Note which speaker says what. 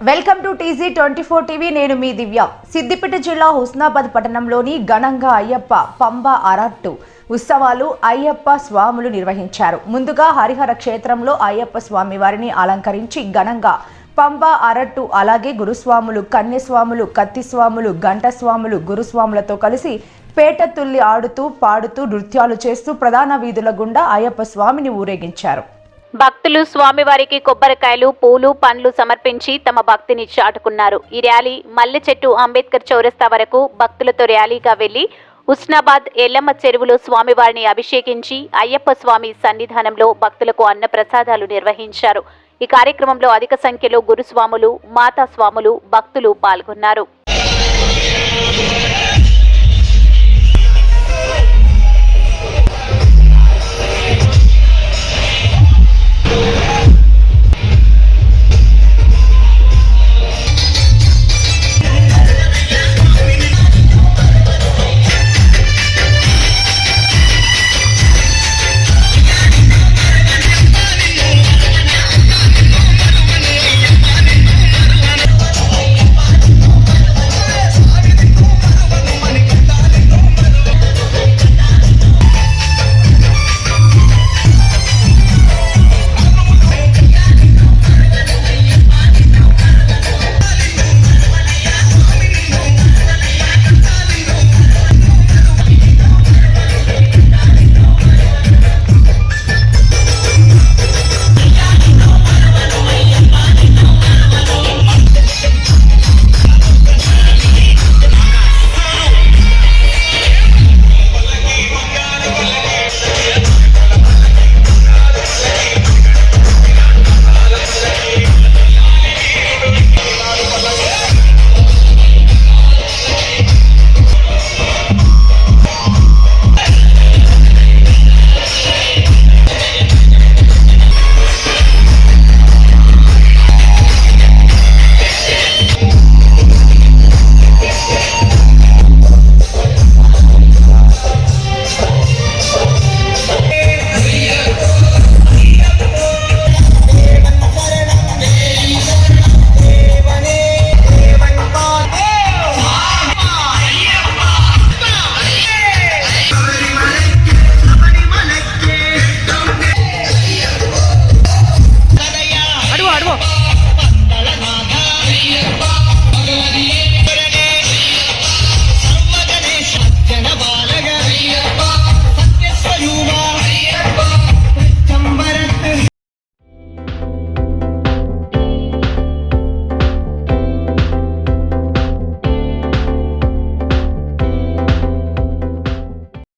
Speaker 1: Welcome to TZ24 TV. నేను మీ దివ్య. సిద్దిపేట జిల్లా హుస్నాబాద్ పట్టణంలోని ఘనంగా అయ్యప్ప పంబా అరట్టు ఉత్సవాలు అయ్యప్ప స్వాములు నిర్వహించారు. ముందుగా హరిహర క్షేత్రంలో అయ్యప్ప స్వామి వారిని అలంకరించి ఘనంగా పంబా అరట్టు, అలాగే గురుస్వాములు, కన్యస్వాములు, కత్తిస్వాములు, గంటస్వాములు, గురుస్వాములతో కలిసి పేట తుల్లి ఆడుతూ పాడుతూ నృత్యాలు చేస్తూ ప్రధాన వీధుల గుండా అయ్యప్ప స్వామిని ఊరేగించారు.
Speaker 2: భక్తులు స్వామివారికి కొబ్బరికాయలు, పూలు, పండ్లు సమర్పించి తమ భక్తిని చాటుకున్నారు. ఈ ర్యాలీ మల్లె చెట్టు అంబేద్కర్ చౌరస్తా వరకు భక్తులతో ర్యాలీగా వెళ్లి హుస్నాబాద్ ఎల్లమ్మ చెరువులో స్వామివారిని అభిషేకించి అయ్యప్ప స్వామి సన్నిధానంలో భక్తులకు అన్న ప్రసాదాలు నిర్వహించారు. ఈ కార్యక్రమంలో అధిక సంఖ్యలో గురుస్వాములు, మాతా స్వాములు, భక్తులు పాల్గొన్నారు.